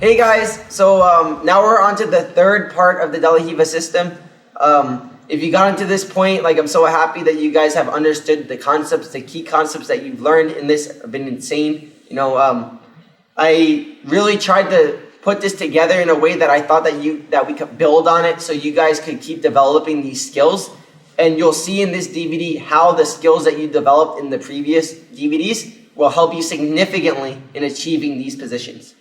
Hey guys, so now we're on to the third part of the De La Riva system. If you got into this point, like, I'm so happy that you guys have understood the concepts, the key concepts that you've learned in this have been insane. I really tried to put this together in a way that I thought that we could build on it so you guys could keep developing these skills. And you'll see in this DVD how the skills that you developed in the previous DVDs will help you significantly in achieving these positions.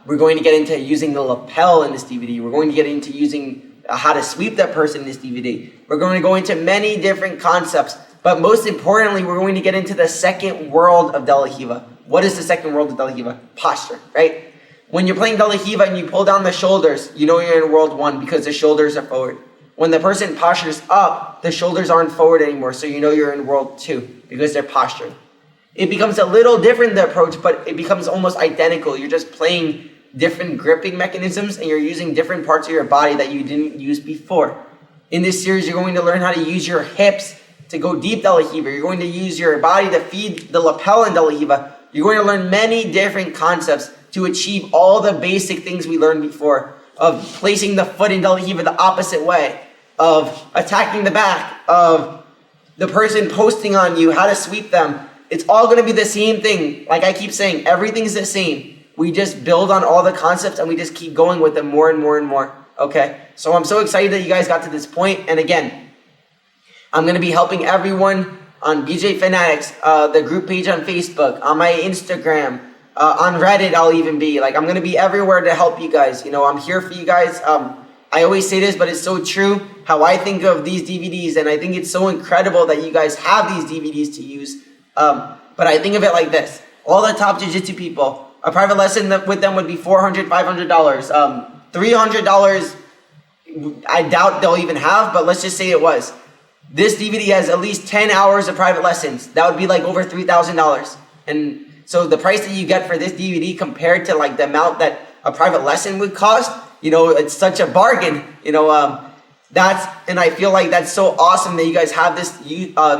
We're going to get into using the lapel in this DVD. We're going to get into using how to sweep that person in this DVD. We're going to go into many different concepts, but most importantly, we're going to get into the second world of De La Riva. What is the second world of De La Riva? Posture, right? When you're playing De La Riva and you pull down the shoulders, you know you're in world one because the shoulders are forward. When the person postures up, the shoulders aren't forward anymore, so you know you're in world two because they're posturing. It becomes a little different, the approach, but it becomes almost identical. You're just playing different gripping mechanisms and you're using different parts of your body that you didn't use before. In this series, you're going to learn how to use your hips to go deep De La Riva. You're going to use your body to feed the lapel in De La Riva. You're going to learn many different concepts to achieve all the basic things we learned before, of placing the foot in De La Riva the opposite way, of attacking the back, of the person posting on you, how to sweep them. It's all going to be the same thing. Like I keep saying, everything's the same. We just build on all the concepts and we just keep going with them more and more and more. Okay? So I'm so excited that you guys got to this point. And again, I'm going to be helping everyone on BJ Fanatics, the group page on Facebook, on my Instagram, on Reddit I'll even be. Like, I'm going to be everywhere to help you guys. I'm here for you guys. I always say this, but it's so true how I think of these DVDs. And I think it's so incredible that you guys have these DVDs to use. But I think of it like this. All the top jiu-jitsu people, a private lesson with them would be $400, $500. $300, I doubt they'll even have, but let's just say it was. This DVD has at least 10 hours of private lessons. That would be like over $3,000. And so the price that you get for this DVD compared to like the amount that a private lesson would cost, it's such a bargain. And I feel like that's so awesome that you guys have this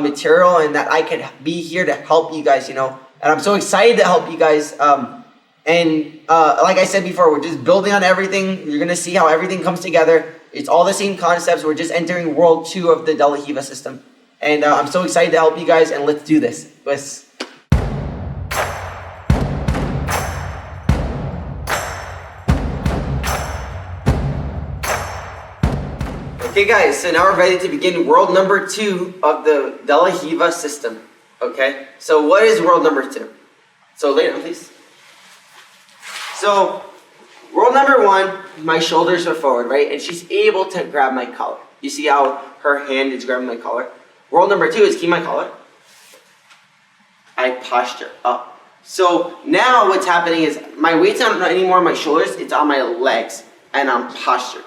material and that I can be here to help you guys, And I'm so excited to help you guys. Like I said before, we're just building on everything. You're going to see how everything comes together. It's all the same concepts. We're just entering world 2 of the De La Riva system. And I'm so excited to help you guys, and let's do this. Okay guys, so now we're ready to begin world number 2 of the De La Riva system. Okay, so what is world number 2? So lay down, please. So world number 1, my shoulders are forward, right? And she's able to grab my collar. You see how her hand is grabbing my collar? World number 2 is keep my collar. I posture up. So now what's happening is my weight's not anymore on my shoulders, it's on my legs, and I'm postured.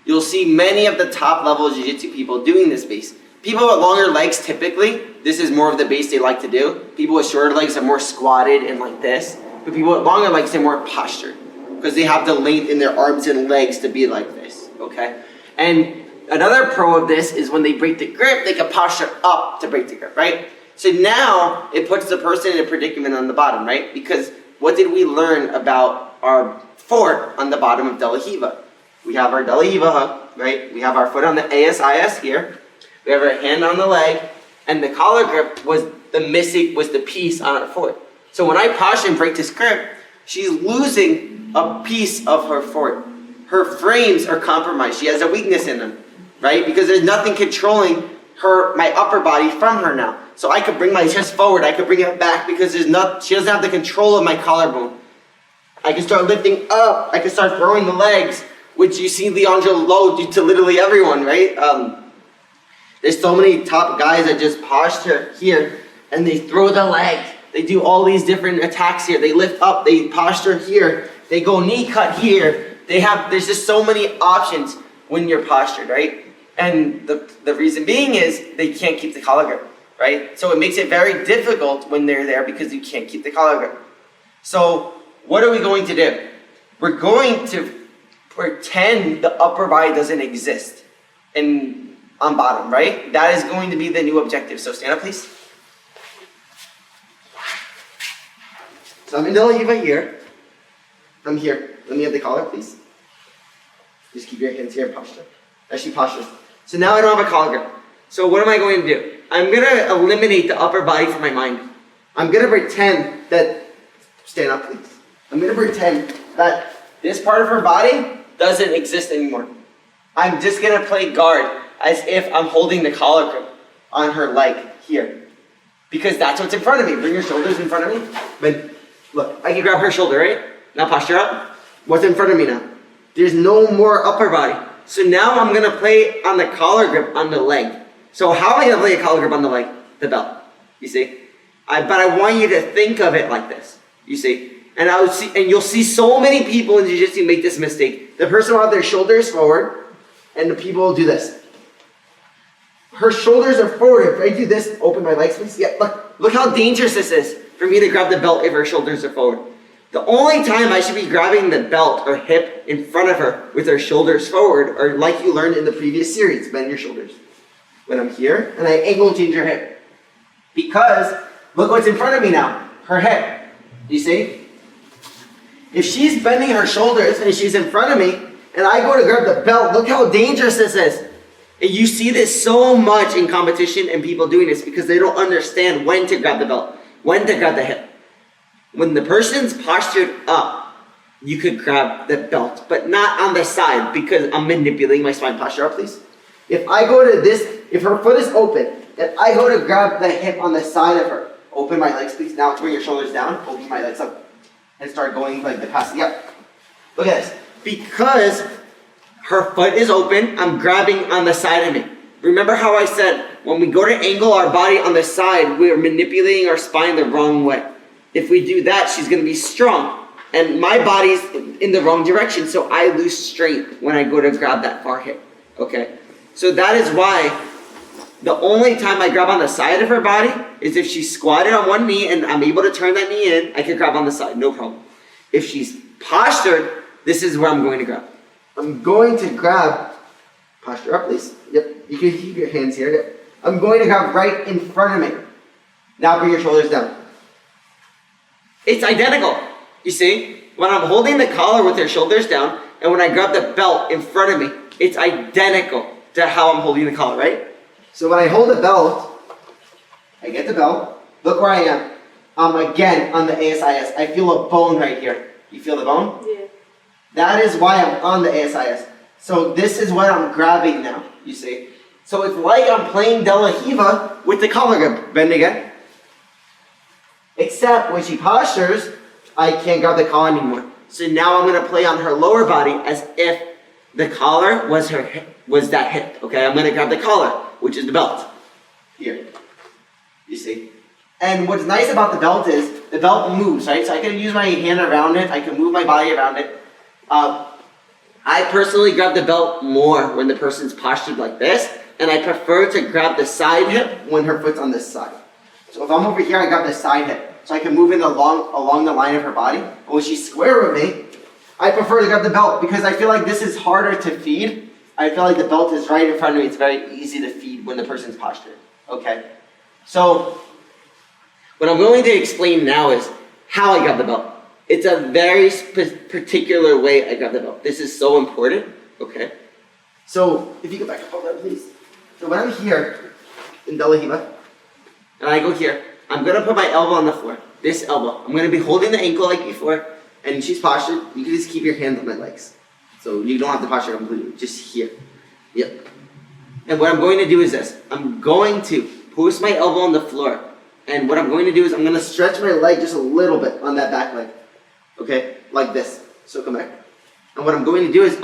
You'll see many of the top level jiu-jitsu people doing this base. People with longer legs, typically, this is more of the base they like to do. People with shorter legs are more squatted and like this. But people with longer legs are more postured because they have the length in their arms and legs to be like this, okay? And another pro of this is when they break the grip, they can posture up to break the grip, right? So now it puts the person in a predicament on the bottom, right? Because what did we learn about our fort on the bottom of De La Riva? We have our De La Riva hook, right? We have our foot on the ASIS here. We have our hand on the leg, and the collar grip was the piece on our foot. So when I posture and break this grip, she's losing a piece of her fort. Her frames are compromised. She has a weakness in them, right? Because there's nothing controlling my upper body from her now. So I could bring my chest forward, I could bring it back because she doesn't have the control of my collarbone. I can start lifting up, I can start throwing the legs, which you see Leandro Lo do to literally everyone, right? There's so many top guys that just posture here and they throw the legs. They do all these different attacks here. They lift up, they posture here, they go knee cut here. There's just so many options when you're postured, right? And the reason being is they can't keep the collar grip, right? So it makes it very difficult when they're there because you can't keep the collar grip. So what are we going to do? We're going to pretend the upper body doesn't exist on bottom, right? That is going to be the new objective. So stand up, please. So I'm in De La Riva here. I'm here. Let me have the collar, please. Just keep your hands here in posture. As she postures. So now I don't have a collar grip. So what am I going to do? I'm going to eliminate the upper body from my mind. I'm going to pretend that, stand up please. I'm going to pretend that this part of her body doesn't exist anymore. I'm just going to play guard as if I'm holding the collar grip on her leg here. Because that's what's in front of me. Bring your shoulders in front of me. But look, I can grab her shoulder, right? Now posture up. What's in front of me now? There's no more upper body. So now I'm going to play on the collar grip on the leg. So how am I going to play a collar grip on the leg? The belt. You see? But I want you to think of it like this. You see? And you'll see so many people in jiu-jitsu make this mistake. The person will have their shoulders forward, and the people will do this. Her shoulders are forward. If I do this, open my legs, please. Yeah, look how dangerous this is for me to grab the belt if her shoulders are forward. The only time I should be grabbing the belt or hip in front of her with her shoulders forward, or like you learned in the previous series, bend your shoulders. When I'm here, and I angle change her hip. Because, look what's in front of me now, her hip. You see? If she's bending her shoulders and she's in front of me, and I go to grab the belt, look how dangerous this is. And you see this so much in competition and people doing this because they don't understand when to grab the belt, when to grab the hip. When the person's postured up, you could grab the belt, but not on the side because I'm manipulating my spine. Posture up, please. If I go to this, if her foot is open, and I go to grab the hip on the side of her, open my legs, please. Now bring your shoulders down, open my legs up, and start going like the passing up. Look at this. Because her foot is open, I'm grabbing on the side of me. Remember how I said, when we go to angle our body on the side, we're manipulating our spine the wrong way. If we do that, she's going to be strong. And my body's in the wrong direction, so I lose strength when I go to grab that far hip. Okay? So that is why the only time I grab on the side of her body is if she's squatted on one knee and I'm able to turn that knee in, I can grab on the side, no problem. If she's postured, this is where I'm going to grab. I'm going to grab, posture up please. Yep, you can keep your hands here. Yep. I'm going to grab right in front of me. Now bring your shoulders down. It's identical, you see? When I'm holding the collar with her shoulders down, and when I grab the belt in front of me, it's identical to how I'm holding the collar, right? So when I hold the belt, I get the belt, look where I am. Again, on the ASIS, I feel a bone right here. You feel the bone? Yeah. That is why I'm on the ASIS. So this is what I'm grabbing now, you see? So it's like I'm playing De La Riva with the collar grip. Bend again. Except when she postures, I can't grab the collar anymore. So now I'm going to play on her lower body as if the collar was her hip, was that hip. Okay, I'm going to grab the collar, which is the belt. Here. You see? And what's nice about the belt is the belt moves, right? So I can use my hand around it. I can move my body around it. I personally grab the belt more when the person's postured like this, and I prefer to grab the side hip when her foot's on this side. So if I'm over here, I grab the side hip. So I can move in along the line of her body. But when she's square with me, I prefer to grab the belt because I feel like this is harder to feed. I feel like the belt is right in front of me. It's very easy to feed when the person's postured. Okay? So what I'm going to explain now is how I grab the belt. It's a very particular way I grab the belt. This is so important. Okay? So if you go back up a little, please. So when I'm here in De La Riva, and I go here, I'm going to put my elbow on the floor. This elbow. I'm going to be holding the ankle like before. And she's postured. You can just keep your hands on my legs. So you don't have to posture completely. Just here. Yep. And what I'm going to do is this. I'm going to push my elbow on the floor. And what I'm going to do is I'm going to stretch my leg just a little bit on that back leg. Okay? Like this. So come back. And what I'm going to do is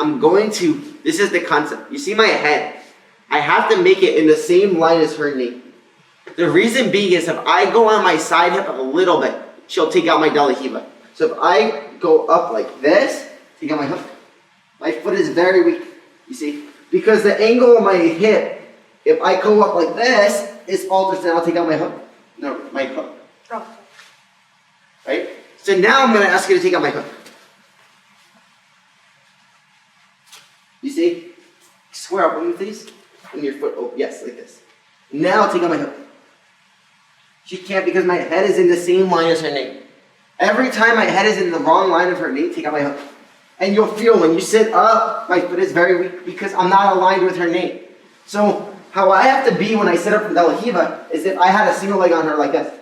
this is the concept. You see my head? I have to make it in the same line as her knee. The reason being is if I go on my side hip a little bit, she'll take out my De La Riva. So if I go up like this, take out my hook, my foot is very weak, you see? Because the angle of my hip, if I go up like this, is alters, and I'll take out my hook. No, my hook. Oh. Right? So now I'm going to ask you to take out my hook. You see? Square up with me, please. And your foot, oh, yes, like this. Now take out my hook. She can't because my head is in the same line as her knee. Every time my head is in the wrong line of her knee, take out my hook. And you'll feel when you sit up, my foot is very weak because I'm not aligned with her knee. So how I have to be when I sit up from De La Riva is if I had a single leg on her like this.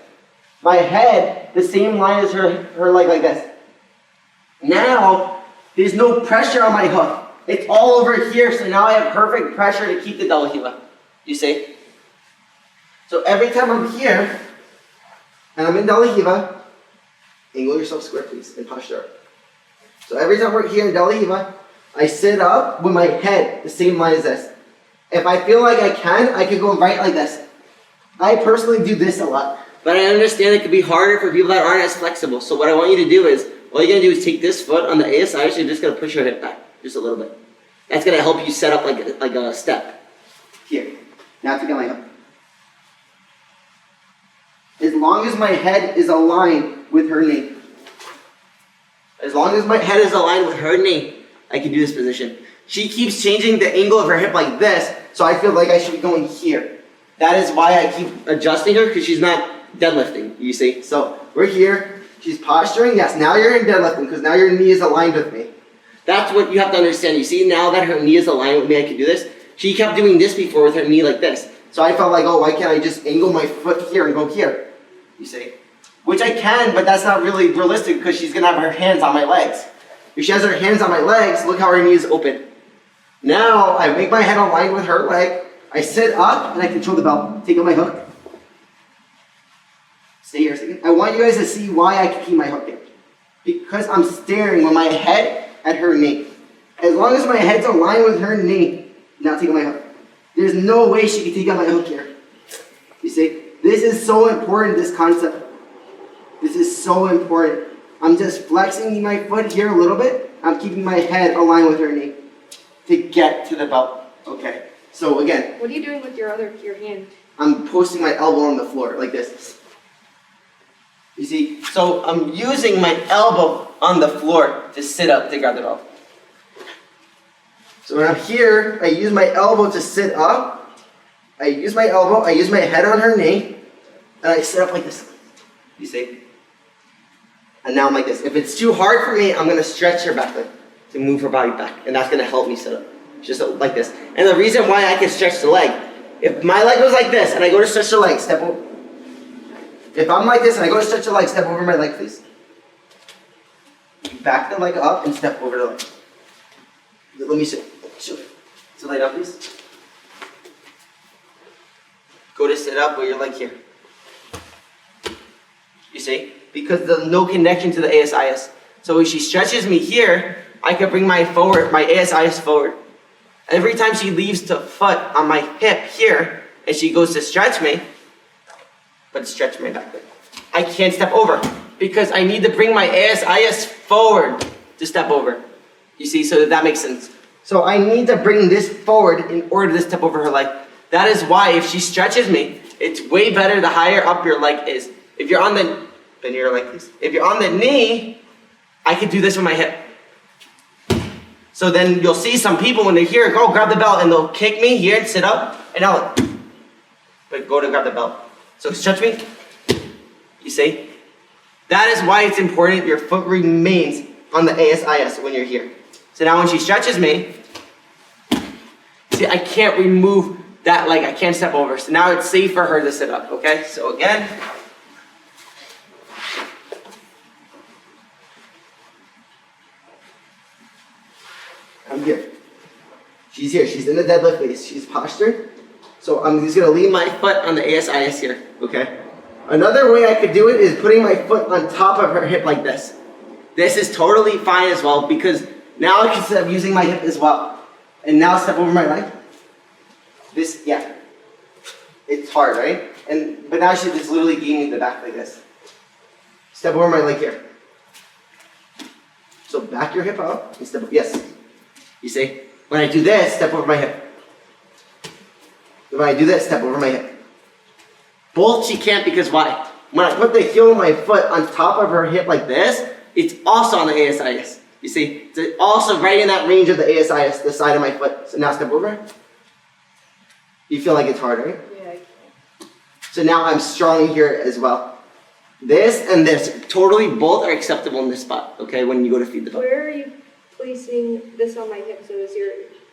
My head, the same line as her leg like this. Now, there's no pressure on my hook. It's all over here, so now I have perfect pressure to keep the De La Riva. You see? So every time I'm here, and I'm in De La Riva, angle yourself square, please, and posture up. So every time we're here in De La Riva, I sit up with my head the same line as this. If I feel like I can go right like this. I personally do this a lot. But I understand it could be harder for people that aren't as flexible. So what I want you to do is, all you're going to do is take this foot on the ASI, so you're just going to push your hip back, just a little bit. That's going to help you set up like a step. Here. Now take my hook. As long as my head is aligned with her knee. As long as my head is aligned with her knee, I can do this position. She keeps changing the angle of her hip like this, so I feel like I should be going here. That is why I keep adjusting her, because she's not deadlifting, you see. So we're here, she's posturing, yes, now you're in deadlifting, because now your knee is aligned with me. That's what you have to understand. You see, now that her knee is aligned with me, I can do this. She kept doing this before with her knee like this. So I felt like, oh, why can't I just angle my foot here and go here? You see? Which I can, but that's not really realistic because she's going to have her hands on my legs. If she has her hands on my legs, look how her knee is open. Now, I make my head aligned with her leg. I sit up and I control the belt. Take out my hook. Stay here a second. I want you guys to see why I can keep my hook in. Because I'm staring with my head at her knee. As long as my head's aligned with her knee, now take out my hook. There's no way she can take out my hook here. You see? This is so important, this concept. This is so important. I'm just flexing my foot here a little bit. I'm keeping my head aligned with her knee to get to the belt. Okay. So again. What are you doing with your hand? I'm posting my elbow on the floor like this. You see? So I'm using my elbow on the floor to sit up to grab the belt. So when I'm here, I use my elbow to sit up. I use my elbow, I use my head on her knee, and I sit up like this. You see? And now I'm like this. If it's too hard for me, I'm going to stretch her back leg to move her body back. And that's going to help me sit up. Just like this. And the reason why I can stretch the leg, if my leg goes like this and I go to stretch the leg, step over. If I'm like this and I go to stretch the leg, step over my leg, please. Back the leg up and step over the leg. Let me sit. So lay down, please. Go to sit up with your leg here. You see? Because there's no connection to the ASIS. So if she stretches me here, I can bring my ASIS forward. Every time she leaves the foot on my hip here, and she goes to stretch me, but stretch my back leg, I can't step over because I need to bring my ASIS forward to step over. You see, so that makes sense. So I need to bring this forward in order to step over her leg. That is why if she stretches me, it's way better the higher up your leg is. If you're on the, bend your leg please. If you're on the knee, I can do this with my hip. So then you'll see some people when they're here, go grab the belt and they'll kick me here and sit up and I'll go to grab the belt. So stretch me, you see? That is why it's important your foot remains on the ASIS when you're here. So now when she stretches me, see I can't remove that leg, I can't step over. So now it's safe for her to sit up, okay? So again. I'm here. She's here, she's in the deadlift base. She's postured. So I'm just gonna leave my foot on the ASIS here, okay? Another way I could do it is putting my foot on top of her hip like this. This is totally fine as well because now I can start using my hip as well. And now step over my leg. This, yeah, it's hard, right? But now she just literally gave me the back like this. Step over my leg here. So back your hip out and step, yes. You see? When I do this, step over my hip. When I do this, step over my hip. Both she can't because why? When I put the heel of my foot on top of her hip like this, it's also on the ASIS. You see? It's also right in that range of the ASIS, the side of my foot. So now step over. You feel like it's hard, right? Yeah, I can. So now I'm strong here as well. This and this, totally both are acceptable in this spot, okay, when you go to feed the dog. Where are you placing this on my hip? So is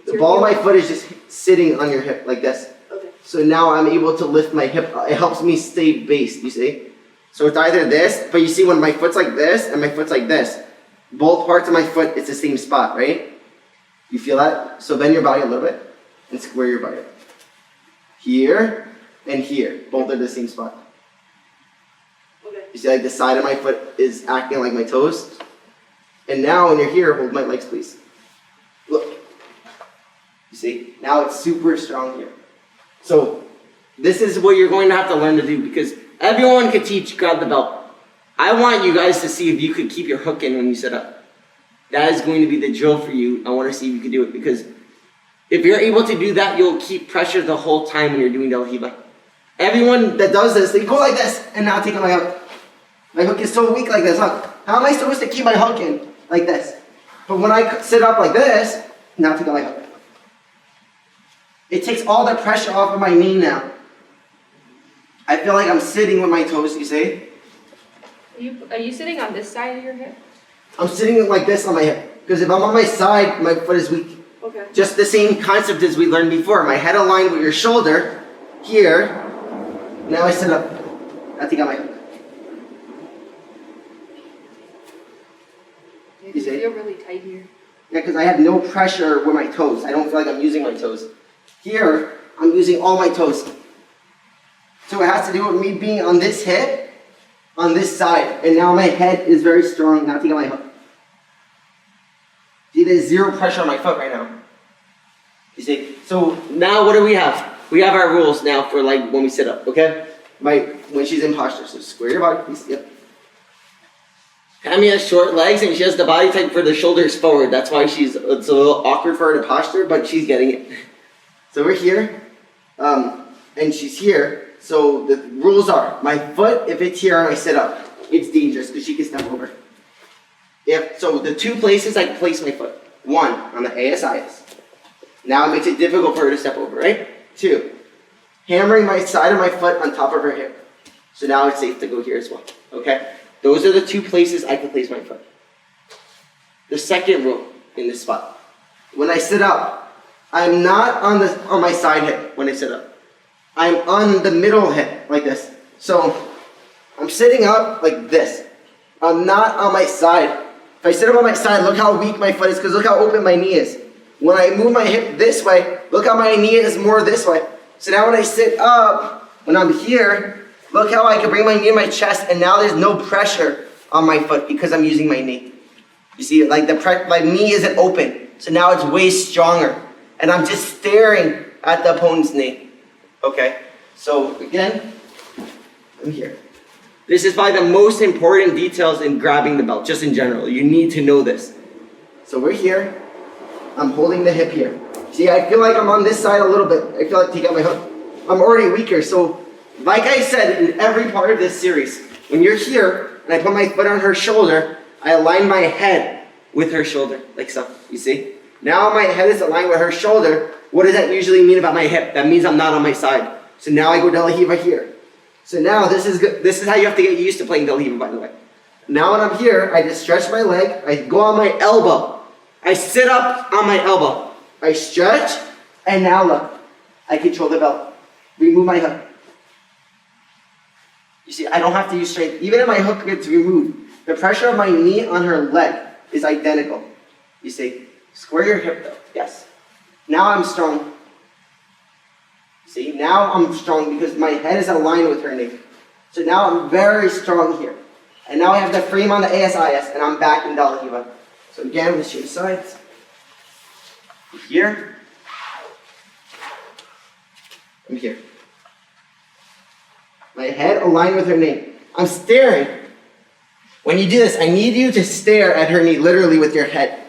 The ball of my foot is just sitting on your hip like this. Okay. So now I'm able to lift my hip. It helps me stay based, you see? So it's either this, but you see when my foot's like this and my foot's like this, both parts of my foot, it's the same spot, right? You feel that? So bend your body a little bit and square your body. Here and here, both are the same spot. Okay. You see like the side of my foot is acting like my toes? And now when you're here, hold my legs please. Look. You see? Now it's super strong here. So this is what you're going to have to learn to do because everyone could teach grab the belt. I want you guys to see if you could keep your hook in when you sit up. That is going to be the drill for you. I want to see if you can do it because if you're able to do that, you'll keep pressure the whole time when you're doing De La Riva. Everyone that does this, they go like this and now take my hook. My hook is so weak like this, huh? How am I supposed to keep my hook in like this? But when I sit up like this, now take my hook. It takes all the pressure off of my knee now. I feel like I'm sitting with my toes, you see? Are you sitting on this side of your hip? I'm sitting like this on my hip. Because if I'm on my side, my foot is weak. Okay. Just the same concept as we learned before. My head aligned with your shoulder, here. Now I sit up. I think I might. Yeah, You see? feel really tight here. Yeah, because I have no pressure with my toes. I don't feel like I'm using my toes. Here, I'm using all my toes. So it has to do with me being on this hip, on this side. And now my head is very strong. Now take out my hook. See, there's zero pressure on my foot right now. You see? So now what do we have? We have our rules now for like when we sit up, okay? When she's in posture. So square your body, please. Yep. Tammy has short legs and she has the body type for the shoulders forward. That's why it's a little awkward for her to posture, but she's getting it. So we're here, and she's here. So the rules are, my foot, if it's here and I sit up, it's dangerous because she can step over. So the two places I place my foot. One, on the ASIS. Now it makes it difficult for her to step over, right? Two, hammering my side of my foot on top of her hip. So now it's safe to go here as well, okay? Those are the two places I can place my foot. The second rule in this spot. When I sit up, I'm not on my side hip when I sit up. I'm on the middle hip, like this. So, I'm sitting up like this. I'm not on my side. If I sit up on my side, look how weak my foot is, because look how open my knee is. When I move my hip this way, look how my knee is more this way. So now when I sit up, when I'm here, look how I can bring my knee to my chest, and now there's no pressure on my foot because I'm using my knee. You see, like my knee isn't open, so now it's way stronger. And I'm just staring at the opponent's knee. Okay? So again, I'm here. This is probably the most important details in grabbing the belt, just in general. You need to know this. So we're here. I'm holding the hip here. See, I feel like I'm on this side a little bit. I feel like take out my hook. I'm already weaker. So, like I said in every part of this series, when you're here and I put my foot on her shoulder, I align my head with her shoulder, like so. You see? Now my head is aligned with her shoulder. What does that usually mean about my hip? That means I'm not on my side. So now I go De La Riva here. So now this is good. This is how you have to get used to playing De La Riva, by the way. Now when I'm here, I just stretch my leg. I go on my elbow. I sit up on my elbow. I stretch, and now look. I control the belt. Remove my hook. You see, I don't have to use strength. Even if my hook gets removed, the pressure of my knee on her leg is identical. You see? Square your hip though, yes. Now I'm strong. See, now I'm strong because my head is aligned with her knee. So now I'm very strong here. And now I have the frame on the ASIS and I'm back in De La Riva. So again, let's change sides. Here. I'm here. My head aligned with her knee. I'm staring. When you do this, I need you to stare at her knee literally with your head.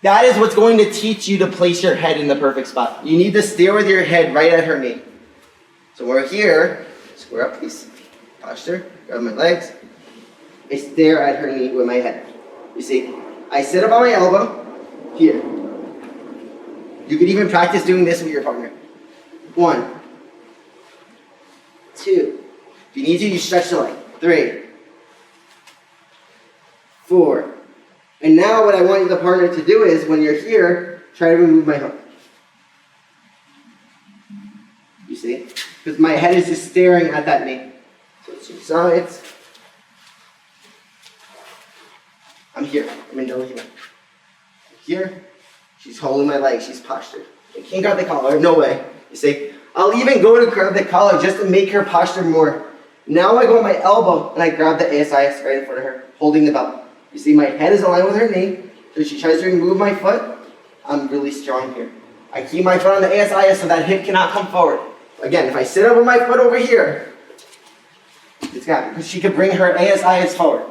That is what's going to teach you to place your head in the perfect spot. You need to stare with your head right at her knee. So we're here. Square up, please. Posture. Grab my legs. I stare at her knee with my head. You see, I sit up on my elbow. Here. You could even practice doing this with your partner. 1, 2. If you need to, you stretch the leg. 3, 4. And now what I want the partner to do is, when you're here, try to remove my hook. You see? Because my head is just staring at that knee. So two sides. I'm here. I'm in Delhi. Here. She's holding my leg. She's postured. I can't grab the collar. No way. You see? I'll even go to grab the collar just to make her posture more. Now I go on my elbow and I grab the ASIS right in front of her, holding the belt. You see, my head is aligned with her knee. So she tries to remove my foot. I'm really strong here. I keep my foot on the ASIS so that hip cannot come forward. Again, if I sit up with my foot over here, it's got because she could bring her ASIS forward.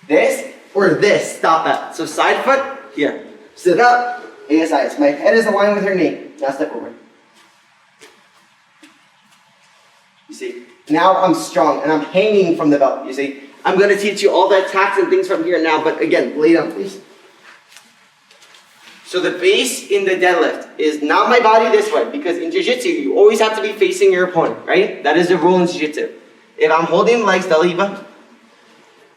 This or this, stop that. So side foot, here. Sit up, ASIS. My head is aligned with her knee. Now step over. You see, now I'm strong and I'm hanging from the belt. You see, I'm going to teach you all the attacks and things from here now, but again, lay down, please. So the base in the deadlift is not my body this way, because in jiu-jitsu, you always have to be facing your opponent, right? That is the rule in jiu-jitsu. If I'm holding the legs, Daliva,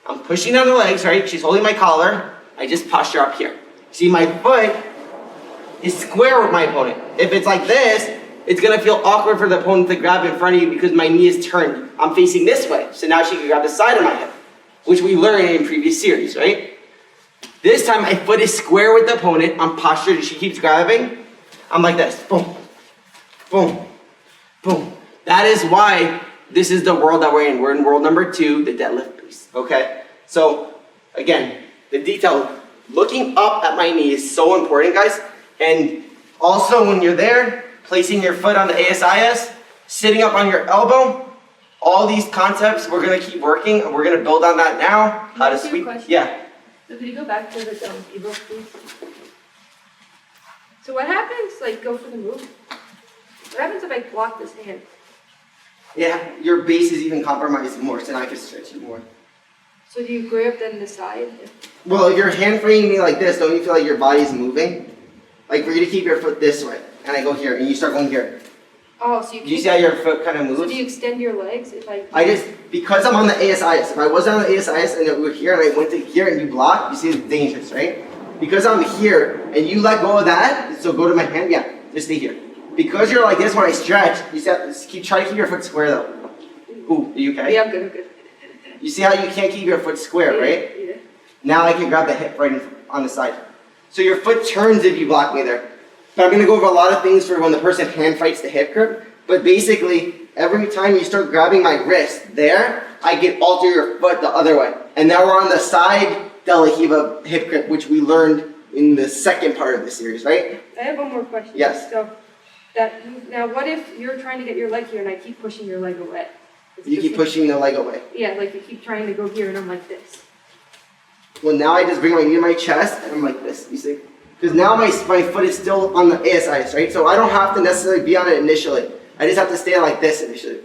I'm pushing down the legs, right? She's holding my collar. I just posture up here. See, my foot is square with my opponent. If it's like this, it's going to feel awkward for the opponent to grab in front of you because my knee is turned. I'm facing this way, so now she can grab the side of my hip, which we learned in previous series, right? This time, my foot is square with the opponent. I'm postured. She keeps grabbing. I'm like this. Boom. Boom. Boom. That is why this is the world that we're in. We're in world number 2, the deadlift piece. Okay? So, again, the detail. Looking up at my knee is so important, guys. And also, when you're there, placing your foot on the ASIS, sitting up on your elbow, all these concepts, we're going to keep working. And we're going to build on that now. Can I ask you a question? Yeah. So could you go back to the ebook, please? So what happens, like, go for the move? What happens if I block this hand? Yeah, your base is even compromised more, so now I can stretch it more. So do you grab then the side? Well, if you're hand freeing me like this, don't you feel like your body's moving? Like for you to keep your foot this way, and I go here, and you start going here. Oh, so you Do you see how your foot kind of moves? So do you extend your legs if I... Because I'm on the ASIS, if I wasn't on the ASIS and we're here and I went to here and you block, you see it's dangerous, right? Because I'm here and you let go of that, so go to my hand, yeah, just stay here. Because you're like this when I stretch, you have to try to keep your foot square though. Ooh, are you okay? Yeah, I'm good, I'm good. You see how you can't keep your foot square, right? Yeah. Now I can grab the hip right on the side. So your foot turns if you block me there. But I'm going to go over a lot of things for when the person hand fights the hip grip. But basically, every time you start grabbing my wrist there, I can alter your foot the other way. And now we're on the side De La Riva hip grip, which we learned in the second part of the series, right? I have one more question. Yes. So, now what if you're trying to get your leg here and I keep pushing your leg away? You keep pushing the leg away. Yeah, like you keep trying to go here and I'm like this. Well, now I just bring my knee to my chest and I'm like this, you see? Because now my foot is still on the ASIS, right? So I don't have to necessarily be on it initially. I just have to stay like this initially.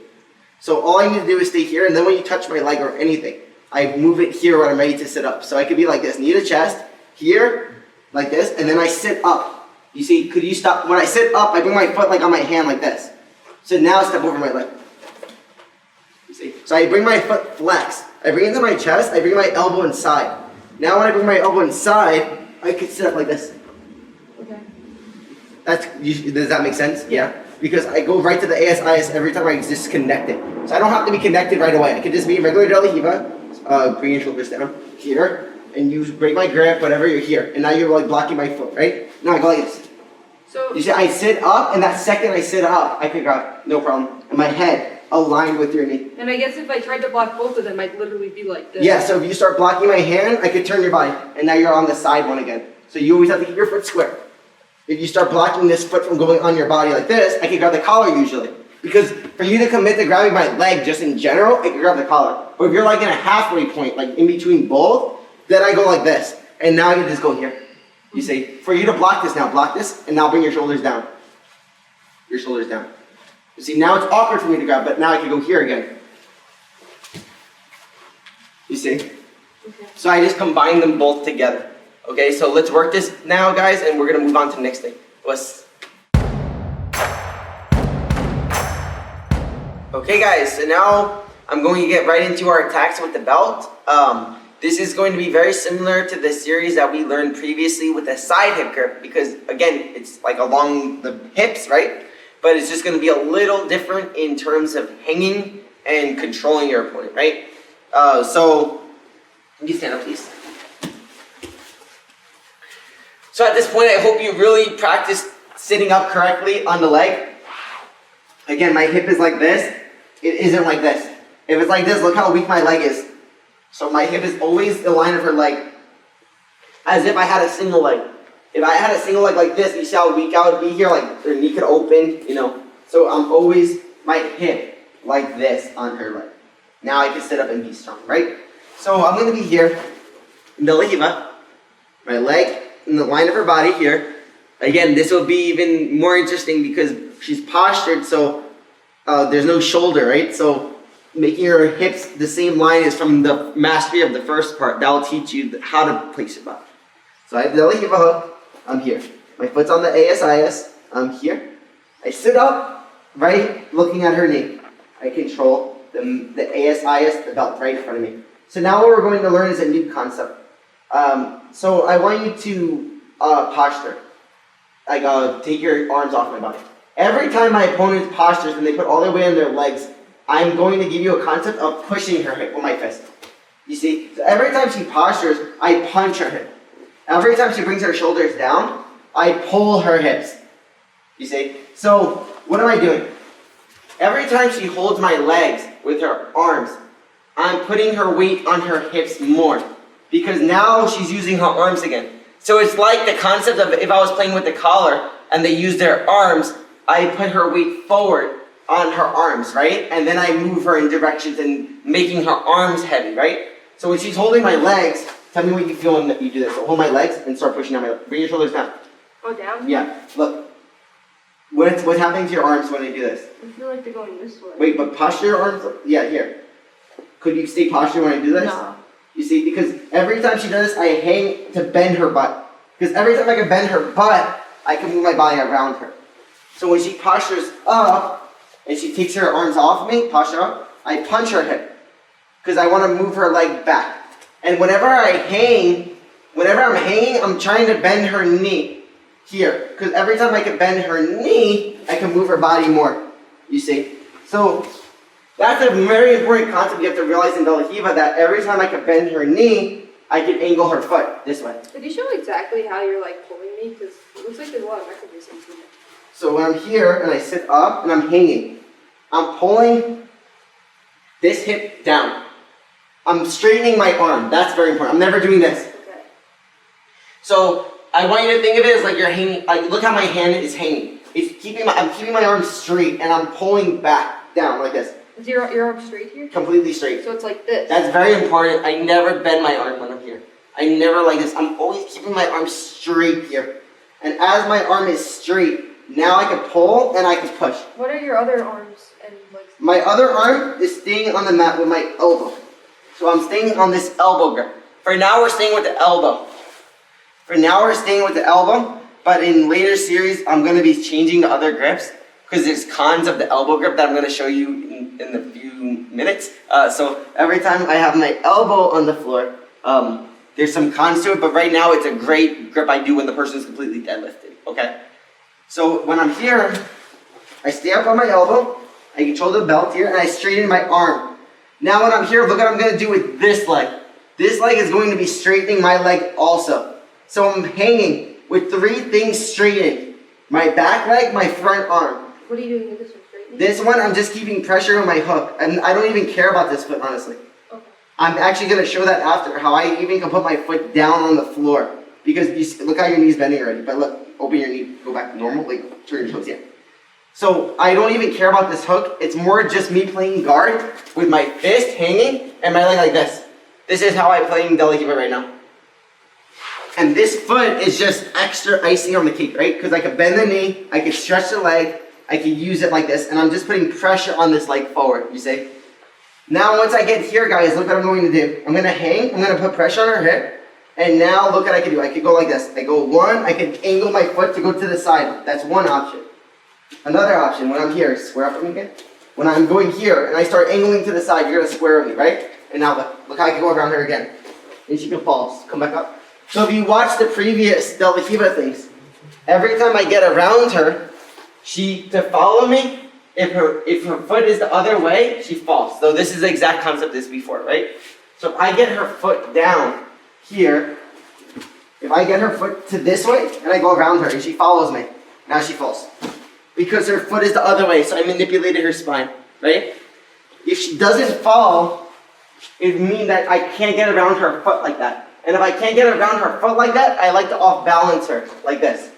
So all I need to do is stay here, and then when you touch my leg or anything, I move it here when I'm ready to sit up. So I could be like this, knee to chest, here, like this, and then I sit up. You see, could you stop? When I sit up, I bring my foot like on my hand like this. So now step over my leg. You see? So I bring my foot flex. I bring it to my chest, I bring my elbow inside. Now when I bring my elbow inside, I could sit up like this. Okay. Does that make sense? Yeah. Because I go right to the ASIS every time I disconnect it. So I don't have to be connected right away. I can just be regular De La Riva, bring your shoulders down, here, and you break my grip, whatever, you're here. And now you're like blocking my foot, right? Now I go like this. So You see, I sit up, and that second I sit up, I can grab, no problem. And my head aligned with your knee. and I guess if I tried to block both of them, I'd literally be like this. Yeah, so if you start blocking my hand, I could turn your body, and now you're on the side one again. So you always have to keep your foot square. If you start blocking this foot from going on your body like this, I can grab the collar usually. Because for you to commit to grabbing my leg just in general, I can grab the collar. Or if you're like in a halfway point, like in between both, then I go like this. And now I can just go here. You see, for you to block this, and now bring your shoulders down. Your shoulders down. You see, now it's awkward for me to grab, but now I can go here again. You see? Okay. So I just combine them both together. Okay, so let's work this now, guys, and we're gonna move on to the next thing. Okay, guys, so now I'm going to get right into our attacks with the belt. This is going to be very similar to the series that we learned previously with the side hip grip because, again, it's like along the hips, right? But it's just going to be a little different in terms of hanging and controlling your opponent, right? So, can you stand up, please? So at this point, I hope you really practice sitting up correctly on the leg. Again, my hip is like this. It isn't like this. If it's like this, look how weak my leg is. So my hip is always the line of her leg, as if I had a single leg. If I had a single leg like this, you see how weak I would be here, like her knee could open, you know. So I'm always my hip like this on her leg. Now I can sit up and be strong, right? So I'm going to be here in the Lahiva, my leg in the line of her body here. Again, this will be even more interesting because she's postured, so there's no shoulder, right? So making her hips the same line is from the mastery of the first part. That will teach you how to place your body. So I have the Lahiva hook. I'm here. My foot's on the ASIS. I'm here. I sit up, right, looking at her knee. I control the ASIS, the belt, right in front of me. So now what we're going to learn is a new concept. So I want you to posture. Like, take your arms off my body. Every time my opponent postures and they put all their weight on their legs, I'm going to give you a concept of pushing her hip with my fist. You see? So every time she postures, I punch her hip. Every time she brings her shoulders down, I pull her hips. You see? So what am I doing? Every time she holds my legs with her arms, I'm putting her weight on her hips more. Because now she's using her arms again. So it's like the concept of if I was playing with the collar and they use their arms, I put her weight forward on her arms, right? And then I move her in directions and making her arms heavy, right? So when she's holding my legs, tell me what you feel when you do this. So hold my legs and start pushing down my legs. Bring your shoulders down. Oh, down? Yeah, look. What's happening to your arms when I do this? I feel like they're going this way. Wait, but posture your arms? Yeah, here. Could you stay postured when I do this? No. You see, because every time she does this, I hang to bend her butt. Because every time I can bend her butt, I can move my body around her. So when she postures up, and she takes her arms off of me, posture up, I punch her hip. Because I want to move her leg back. And whenever I'm hanging, I'm trying to bend her knee here. Because every time I can bend her knee, I can move her body more. You see? So that's a very important concept you have to realize in De La Riva, that every time I can bend her knee, I can angle her foot this way. Could you show exactly how you're like pulling me? Because it looks like there's a lot of mechanisms in there. So when I'm here and I sit up and I'm hanging, I'm pulling this hip down. I'm straightening my arm. That's very important. I'm never doing this. Okay. So I want you to think of it as like you're hanging. Like, look how my hand is hanging. I'm keeping my arm straight and I'm pulling back down like this. Is your arm straight here? Completely straight. So it's like this. That's very important. I never bend my arm when I'm here. I never like this. I'm always keeping my arm straight here. And as my arm is straight, now I can pull and I can push. What are your other arms and legs? My other arm is staying on the mat with my elbow. So I'm staying on this elbow grip. For now, we're staying with the elbow. But in later series, I'm going to be changing the other grips because there's cons of the elbow grip that I'm going to show you in a few minutes. So every time I have my elbow on the floor, there's some cons to it, but right now it's a great grip I do when the person is completely deadlifted, okay? So when I'm here, I stay up on my elbow, I control the belt here, and I straighten my arm. Now when I'm here, look what I'm going to do with this leg. This leg is going to be straightening my leg also. So I'm hanging with three things straightened. My back leg, my front arm. What are you doing with this one? Straightening? This one, I'm just keeping pressure on my hook. And I don't even care about this foot, honestly. Okay. I'm actually going to show that after, how I even can put my foot down on the floor. Because you see, look how your knee's bending already. But look, open your knee, go back to normal, like turn your toes, yeah. So I don't even care about this hook. It's more just me playing guard with my fist hanging and my leg like this. This is how I play in De La Riva right now. And this foot is just extra icing on the cake, right? Because I can bend the knee, I can stretch the leg, I can use it like this, and I'm just putting pressure on this leg forward, you see? Now once I get here, guys, look what I'm going to do. I'm going to hang, I'm going to put pressure on her hip, and now look what I can do. I can go like this. I go one, I can angle my foot to go to the side. That's one option. Another option, when I'm here, square up with me again. when I'm going here and I start angling to the side, you're gonna square with me, right? And now look how I can go around her again. And she can fall, come back up. So if you watch the previous De La Riva things, every time I get around her, to follow me, if her foot is the other way, she falls. So this is the exact concept as before, right? So if I get her foot down here, if I get her foot to this way and I go around her and she follows me, now she falls. Because her foot is the other way, so I manipulated her spine, right? If she doesn't fall, it would mean that I can't get around her foot like that. And if I can't get around her foot like that, I like to off balance her like this.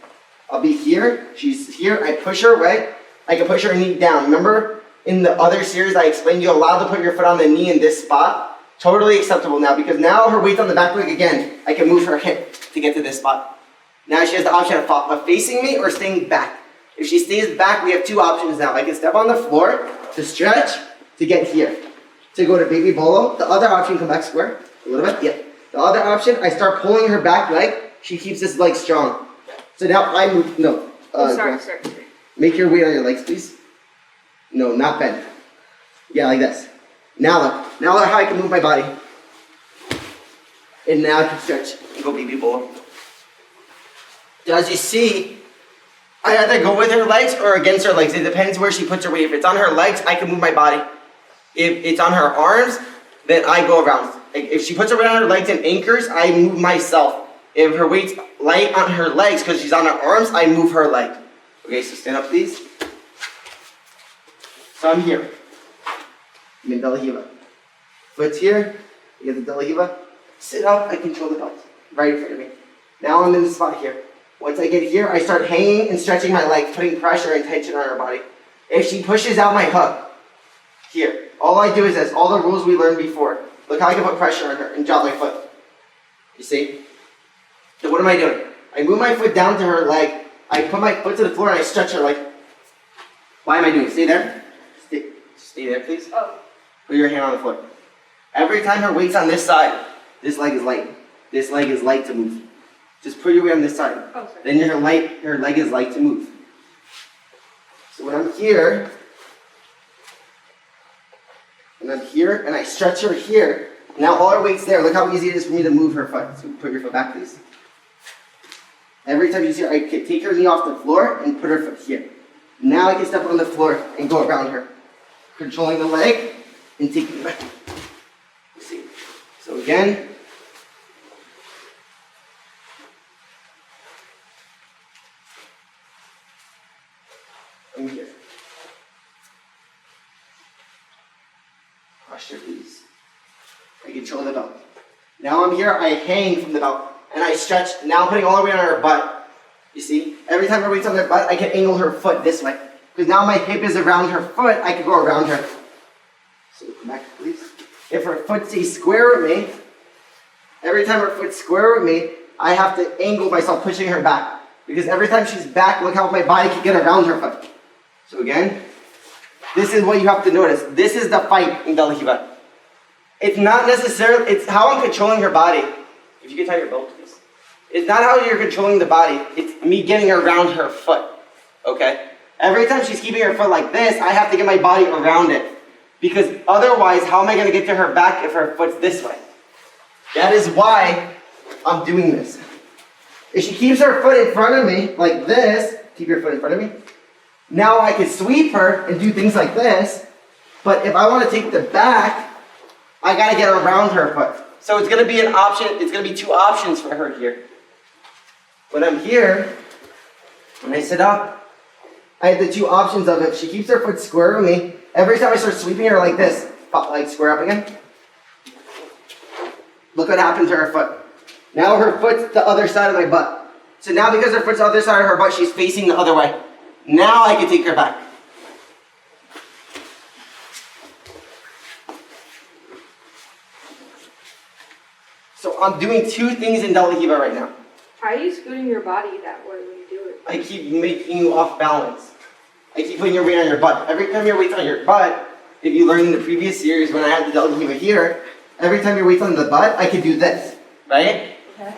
I'll be here, she's here, I push her away, I can push her knee down. Remember in the other series I explained you're allowed to put your foot on the knee in this spot? Totally acceptable now because now her weight's on the back leg again. I can move her hip to get to this spot. Now she has the option of facing me or staying back. If she stays back, we have two options now. I can step on the floor to stretch to get here. To go to baby bolo. The other option, come back square. A little bit, yeah. The other option, I start pulling her back leg. She keeps this leg strong. So now I move, no. Sorry. Make your weight on your legs, please. No, not bend. Yeah, like this. Now look. Now look how I can move my body. And now I can stretch and go baby bolo. So as you see, I either go with her legs or against her legs. It depends where she puts her weight. If it's on her legs, I can move my body. If it's on her arms, then I go around. If she puts her weight on her legs and anchors, I move myself. If her weight's light on her legs because she's on her arms, I move her leg. Okay, so stand up, please. So I'm here. I'm in De La Riva. Foot's here. You get the De La Riva. Sit up, I control the belt. Right in front of me. Now I'm in the spot here. Once I get here, I start hanging and stretching my legs, putting pressure and tension on her body. If she pushes out my hook, here, all I do is this, all the rules we learned before. Look how I can put pressure on her and drop my foot. You see? So what am I doing? I move my foot down to her leg, I put my foot to the floor and I stretch her leg. Why am I doing it? Stay there. Stay there, please. Oh. Put your hand on the floor. Every time her weight's on this side, this leg is light. This leg is light to move. Just put your weight on this side. Oh, sorry. Then her leg is light to move. So when I'm here, and I stretch her here, now all her weight's there. Look how easy it is for me to move her foot. So put your foot back, please. Every time you see her, I can take her knee off the floor and put her foot here. Now I can step on the floor and go around her, controlling the leg and taking it back. See? So again. I'm here. Posture, please. I control the belt. Now I'm here, I hang from the belt, and I stretch. Now I'm putting all the weight on her butt. You see? Every time her weight's on her butt, I can angle her foot this way. Because now my hip is around her foot, I can go around her. So come back, please. If her foot stays square with me, every time her foot's square with me, I have to angle myself, pushing her back. Because every time she's back, look how my body can get around her foot. So again, this is what you have to notice. This is the fight in De La Riva. It's not necessarily, it's how I'm controlling her body. If you can tie your belt, please. It's not how you're controlling the body. It's me getting around her foot. Okay? Every time she's keeping her foot like this, I have to get my body around it. Because otherwise, how am I going to get to her back if her foot's this way? That is why I'm doing this. If she keeps her foot in front of me, like this, keep your foot in front of me. Now I can sweep her and do things like this. But if I want to take the back, I got to get around her foot. So it's going to be an option, it's going to be two options for her here. When I'm here, when I sit up, I have the two options of if she keeps her foot square with me, every time I start sweeping her like this, pop, like square up again. Look what happened to her foot. Now her foot's the other side of my butt. So now because her foot's the other side of her butt, she's facing the other way. Now I can take her back. So I'm doing two things in De La Riva right now. How are you scooting your body that way when you do it? I keep making you off balance. I keep putting your weight on your butt. Every time your weight's on your butt, if you learned in the previous series when I had the De La Riva here, every time your weight's on the butt, I can do this, right? Okay.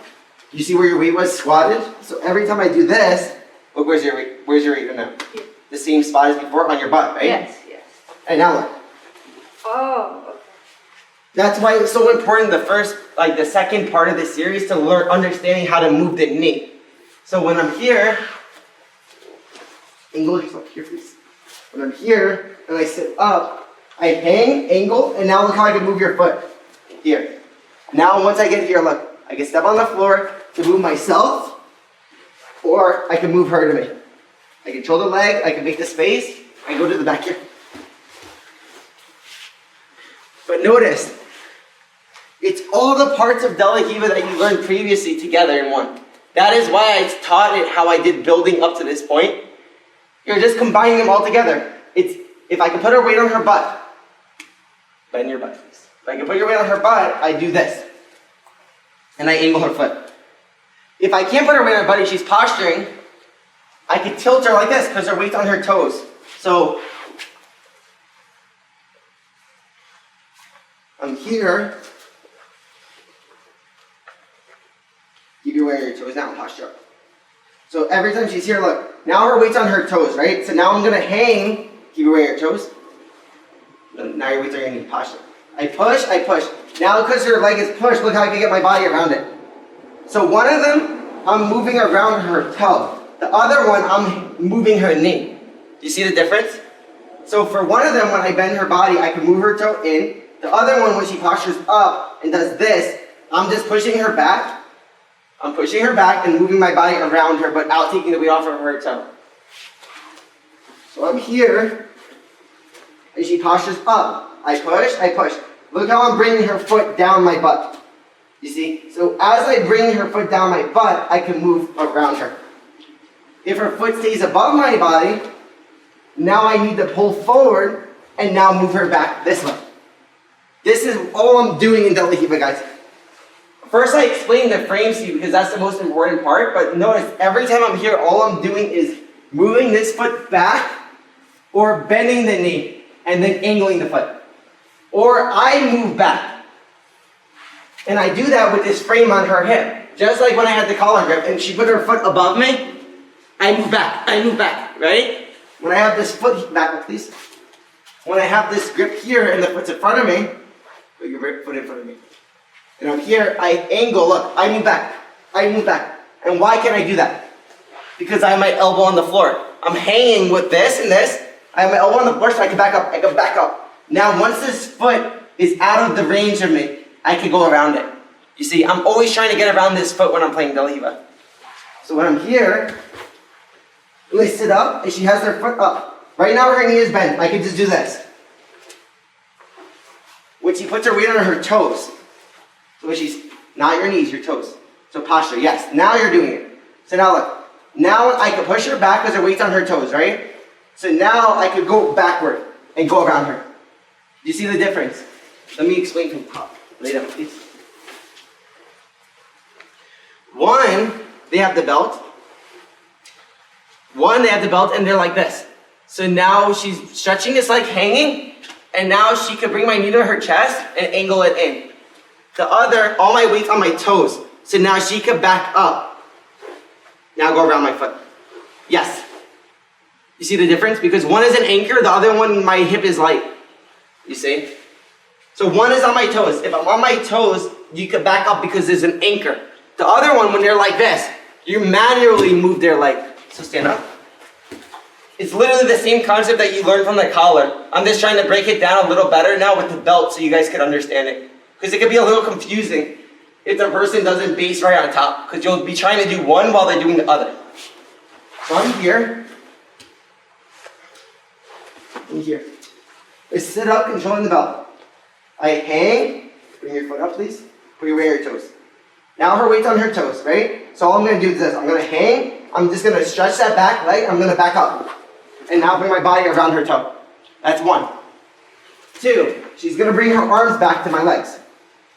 You see where your weight was squatted? So every time I do this, look, where's your weight? Where's your weight now? Here. The same spot as before on your butt, right? Yes. And now look. Oh, okay. That's why it's so important the second part of the series to learn understanding how to move the knee. So when I'm here, angle yourself here, please. When I'm here and I sit up, I hang, angle, and now look how I can move your foot. Here. Now once I get here, look, I can step on the floor to move myself, or I can move her to me. I control the leg, I can make the space, I go to the back here. But notice, it's all the parts of De La Riva that you learned previously together in one. That is why I taught it how I did building up to this point. You're just combining them all together. If I can put her weight on her butt, bend your butt, please. If I can put your weight on her butt, I do this. And I angle her foot. If I can't put her weight on her butt and she's posturing, I can tilt her like this because her weight's on her toes. So, I'm here. Keep your weight on your toes now and posture up. So every time she's here, look, now her weight's on her toes, right? So now I'm gonna hang, keep your weight on your toes. Now your weight's on your knee, posture. I push. Now because her leg is pushed, look how I can get my body around it. So one of them, I'm moving around her toe. The other one, I'm moving her knee. Do you see the difference? So for one of them, when I bend her body, I can move her toe in. The other one, when she postures up and does this, I'm just pushing her back. I'm pushing her back and moving my body around her, but out taking the weight off of her toe. So I'm here, and she postures up. I push. Look how I'm bringing her foot down my butt. You see? So as I bring her foot down my butt, I can move around her. If her foot stays above my body, now I need to pull forward and now move her back this way. This is all I'm doing in De La Riva, guys. First, I explained the frames to you because that's the most important part, but notice every time I'm here, all I'm doing is moving this foot back or bending the knee and then angling the foot. Or I move back. And I do that with this frame on her hip. Just like when I had the collar grip and she put her foot above me, I move back, right? When I have this foot, back please. When I have this grip here and the foot's in front of me, put your foot in front of me. And up here, I angle, look, I move back. And why can I do that? Because I have my elbow on the floor. I'm hanging with this and this. I have my elbow on the floor so I can back up. Now, once this foot is out of the range of me, I can go around it. You see, I'm always trying to get around this foot when I'm playing De La Riva. So when I'm here, when I sit up and she has her foot up. Right now her knee is bent. I can just do this. When she puts her weight on her toes. So when she's, not your knees, your toes. So posture, yes. Now you're doing it. So now look. Now I can push her back because her weight's on her toes, right? So now I could go backward and go around her. Do you see the difference? Let me explain from top. Lay down, please. One, they have the belt. And they're like this. So now she's stretching this leg hanging, and now she could bring my knee to her chest and angle it in. The other, all my weight's on my toes. So now she could back up. Now go around my foot. Yes. You see the difference? Because one is an anchor, the other one, my hip is light. You see? So one is on my toes. If I'm on my toes, you could back up because there's an anchor. The other one, when they're like this, you manually move their leg. So stand up. It's literally the same concept that you learned from the collar. I'm just trying to break it down a little better now with the belt so you guys can understand it. Because it could be a little confusing if the person doesn't base right on top. Because you'll be trying to do one while they're doing the other. So I'm here. I'm here. I sit up, controlling the belt. I hang. Bring your foot up, please. Put your weight on your toes. Now her weight's on her toes, right? So all I'm going to do is this. I'm going to hang. I'm just going to stretch that back leg. I'm going to back up. And now bring my body around her toe. That's one. Two, she's going to bring her arms back to my legs.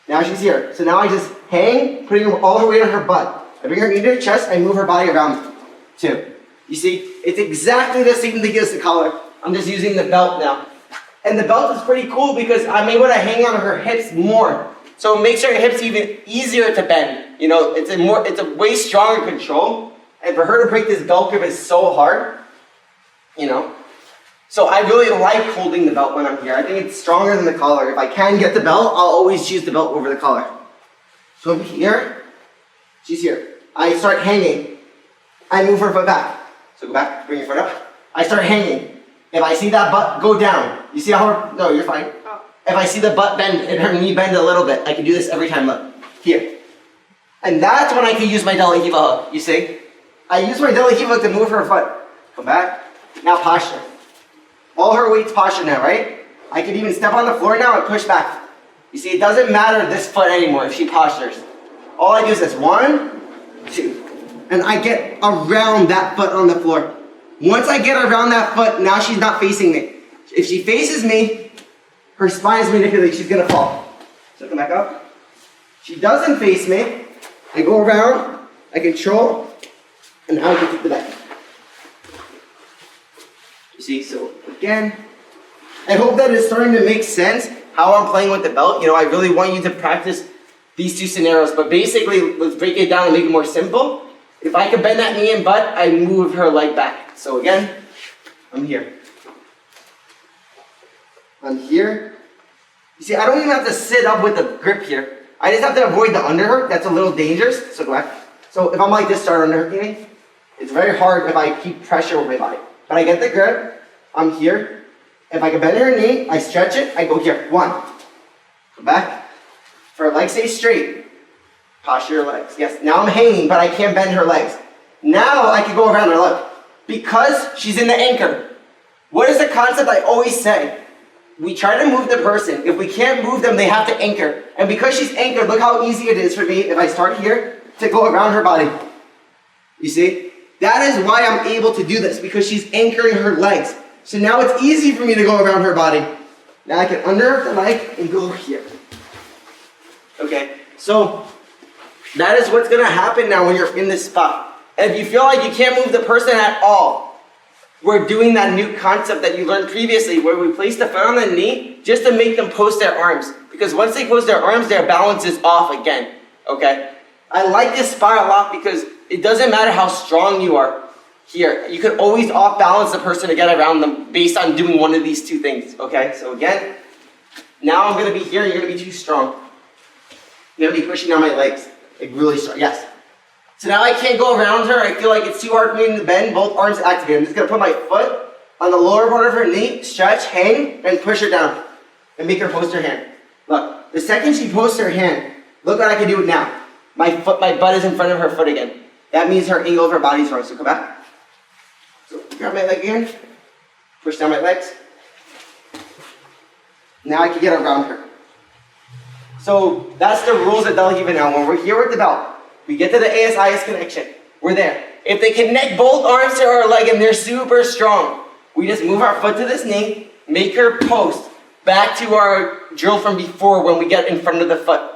Now she's here. So now I just hang, putting all her weight on her butt. I bring her knee to her chest. I move her body around me. Two. You see, it's exactly the same thing as the collar. I'm just using the belt now. And the belt is pretty cool because I'm able to hang on her hips more. So it makes her hips even easier to bend. You know, it's a way stronger control. And for her to break this belt grip is so hard. You know. So I really like holding the belt when I'm here. I think it's stronger than the collar. If I can get the belt, I'll always choose the belt over the collar. So I'm here, she's here. I start hanging. I move her foot back. So go back, bring your foot up. I start hanging. If I see that butt go down, you see how no, you're fine. Oh. If I see the butt bend and her knee bend a little bit, I can do this every time, look. Here. And that's when I can use my De La Riva hook, you see? I use my De La Riva hook to move her foot. Come back. Now posture. All her weight's posture now, right? I can even step on the floor now and push back. You see, it doesn't matter this foot anymore if she postures. All I do is this, 1, 2. And I get around that foot on the floor. Once I get around that foot, now she's not facing me. If she faces me, her spine is manipulated, she's gonna fall. So come back up. She doesn't face me. I go around, I control, and now I can kick the back. You see, so again, I hope that it's starting to make sense how I'm playing with the belt. You know, I really want you to practice these two scenarios, but basically, let's break it down and make it more simple. If I can bend that knee and butt, I move her leg back. So again, I'm here. I'm here. You see, I don't even have to sit up with the grip here. I just have to avoid the underhook. That's a little dangerous. So go back. So if I'm like this, start underhooking, it's very hard if I keep pressure with my body. But I get the grip. I'm here. If I can bend her knee, I stretch it. I go here. 1. Go back. If her legs stay straight, posture your legs. Yes. Now I'm hanging, but I can't bend her legs. Now I can go around her leg because she's in the anchor. What is the concept I always say? We try to move the person. If we can't move them, they have to anchor. And because she's anchored, look how easy it is for me if I start here to go around her body. You see? That is why I'm able to do this, because she's anchoring her legs. So now it's easy for me to go around her body. Now I can underhook the leg and go here. Okay, so that is what's gonna happen now when you're in this spot. And if you feel like you can't move the person at all, we're doing that new concept that you learned previously where we place the foot on the knee just to make them post their arms. Because once they post their arms, their balance is off again, okay? I like this spot a lot because it doesn't matter how strong you are here. You can always off balance the person to get around them based on doing one of these two things, okay? So again, now I'm gonna be here and you're gonna be too strong. You're gonna be pushing down my legs, like really strong, yes. So now I can't go around her. I feel like it's too hard for me to bend, both arms activated. I'm just gonna put my foot on the lower part of her knee, stretch, hang, and push her down. And make her post her hand. Look, the second she posts her hand, look what I can do now. My butt is in front of her foot again. That means her angle of her body's wrong. So come back. So grab my leg again, push down my legs. Now I can get around her. So that's the rules of De La Riva now. When we're here with the belt, we get to the ASIS connection. We're there. If they connect both arms to our leg and they're super strong, we just move our foot to this knee, make her post back to our drill from before when we get in front of the foot.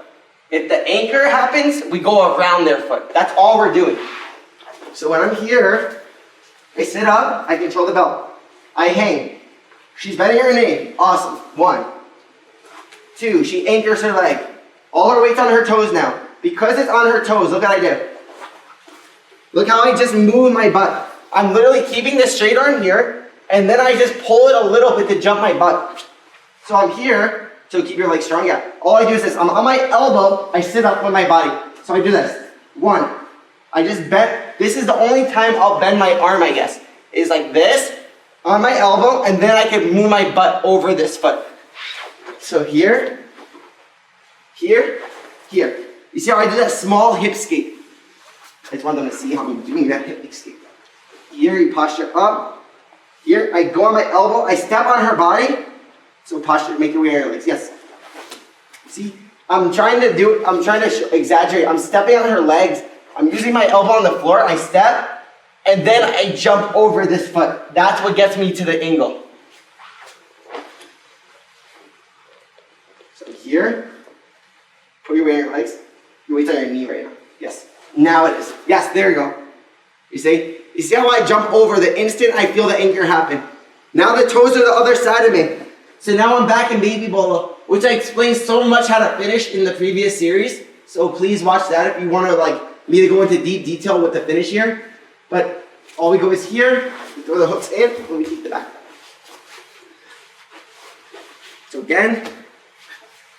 If the anchor happens, we go around their foot. That's all we're doing. So when I'm here, I sit up, I control the belt. I hang. She's bending her knee. Awesome. 1. 2, she anchors her leg. All her weight's on her toes now. Because it's on her toes, look what I did. Look how I just move my butt. I'm literally keeping the straight arm here, and then I just pull it a little bit to jump my butt. So I'm here, so keep your legs strong, yeah. All I do is this, I'm on my elbow, I sit up with my body. So I do this. 1, I just bend, this is the only time I'll bend my arm, I guess, is like this, on my elbow, and then I can move my butt over this foot. So here, here, here. You see how I do that small hip escape? I just want them to see how I'm doing that hip escape. Here, you posture up. Here, I go on my elbow. I step on her body. So posture, make your way on your legs. Yes. See, I'm trying to exaggerate. I'm stepping on her legs. I'm using my elbow on the floor. I step, and then I jump over this foot. That's what gets me to the angle. So here, put your weight on your legs. Your weight's on your knee right now. Yes. Now it is. Yes, there you go. You see? You see how I jump over the instant I feel the anchor happen? Now the toes are the other side of me. So now I'm back in baby bolo, which I explained so much how to finish in the previous series. So please watch that if you want to me to go into deep detail with the finish here. But all we go is here, we throw the hooks in, and we keep the back. So again,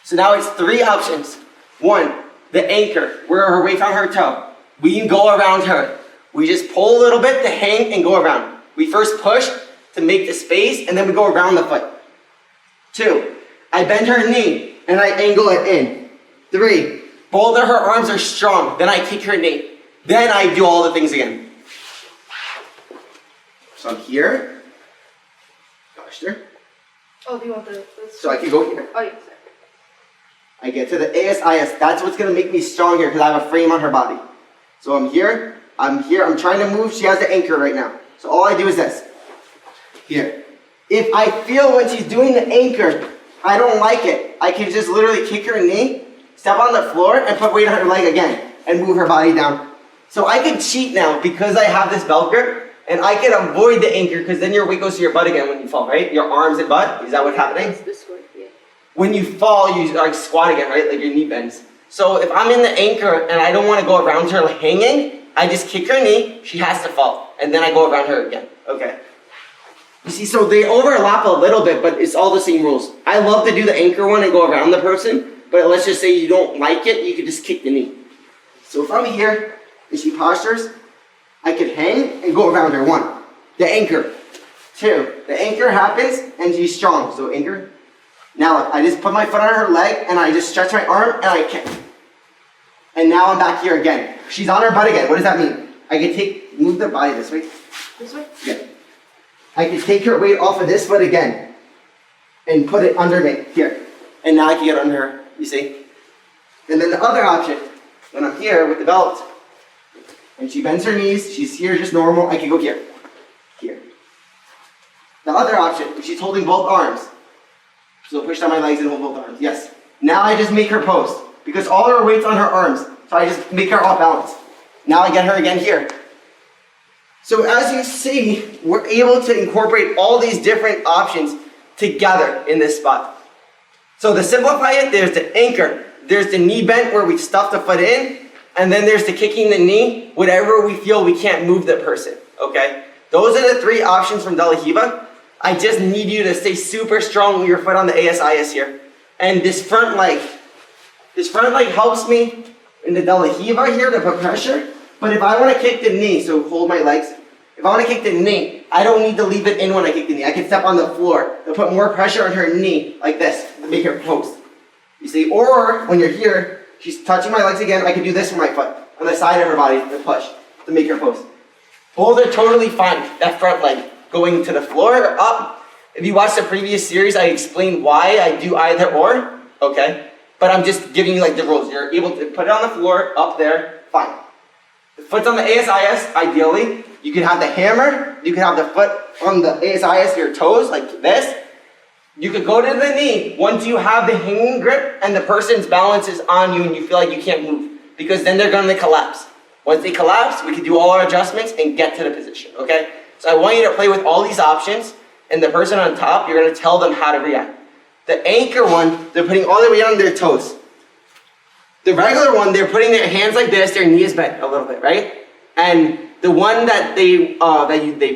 so now it's 3 options. 1, the anchor, where her weight's on her toe. We can go around her. We just pull a little bit to hang and go around. We first push to make the space, and then we go around the foot. 2, I bend her knee, and I angle it in. 3, both of her arms are strong, then I kick her knee. Then I do all the things again. So I'm here, posture, Oh, do you want the? so I can go here. Oh, yeah, sorry. I get to the ASIS. That's what's gonna make me strong here because I have a frame on her body. So I'm here, I'm trying to move. She has the anchor right now. So all I do is this. Here. If I feel when she's doing the anchor, I don't like it, I can just literally kick her knee, step on the floor, and put weight on her leg again, and move her body down. So I can cheat now because I have this belt grip, and I can avoid the anchor because then your weight goes to your butt again when you fall, right? Your arms and butt, is that what's happening? It's this way, yeah. When you fall, you like squat again, right? Like your knee bends. So if I'm in the anchor and I don't want to go around her like hanging, I just kick her knee, she has to fall, and then I go around her again, okay? You see, so they overlap a little bit, but it's all the same rules. I love to do the anchor one and go around the person, but let's just say you don't like it, you could just kick the knee. So if I'm here and she postures, I could hang and go around her. 1, the anchor. 2, the anchor happens and she's strong, so anchor. Now I just put my foot on her leg and I just stretch my arm and I kick. And now I'm back here again. She's on her butt again. What does that mean? I can move the body this way. This way? Yeah. I can take her weight off of this foot again and put it under me, here. And now I can get under her, you see? And then the other option, when I'm here with the belt, and she bends her knees, she's here just normal, I can go here, here. The other option, if she's holding both arms, so push down my legs and hold both arms, yes. Now I just make her post, because all her weight's on her arms, so I just make her off balance. Now I get her again here. So as you see, we're able to incorporate all these different options together in this spot. So to simplify it, there's the anchor, there's the knee bend where we stuff the foot in, and then there's the kicking the knee, whatever we feel we can't move the person, okay? Those are the 3 options from De La Riva. I just need you to stay super strong with your foot on the ASIS here. And this front leg helps me in the De La Riva here to put pressure, but if I want to kick the knee, so hold my legs, if I want to kick the knee, I don't need to leave it in when I kick the knee. I can step on the floor to put more pressure on her knee, like this, to make her post. You see, or when you're here, she's touching my legs again, I can do this with my foot, on the side of her body, to push, to make her post. Both are totally fine, that front leg, going to the floor or up. If you watched the previous series, I explained why I do either or, okay? But I'm just giving you like the rules. You're able to put it on the floor, up there, fine. The foot's on the ASIS, ideally. You can have the hammer, you can have the foot on the ASIS, your toes, like this. You could go to the knee once you have the hanging grip and the person's balance is on you and you feel like you can't move, because then they're gonna collapse. Once they collapse, we can do all our adjustments and get to the position, okay? So I want you to play with all these options, and the person on top, you're gonna tell them how to react. The anchor one, they're putting all their weight on their toes. The regular one, they're putting their hands like this, their knee is bent a little bit, right? And the one that they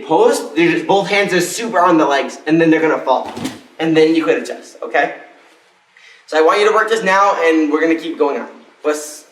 post, they're just both hands are super on the legs, and then they're gonna fall. And then you could adjust, okay? So I want you to work this now, and we're gonna keep going on. Let's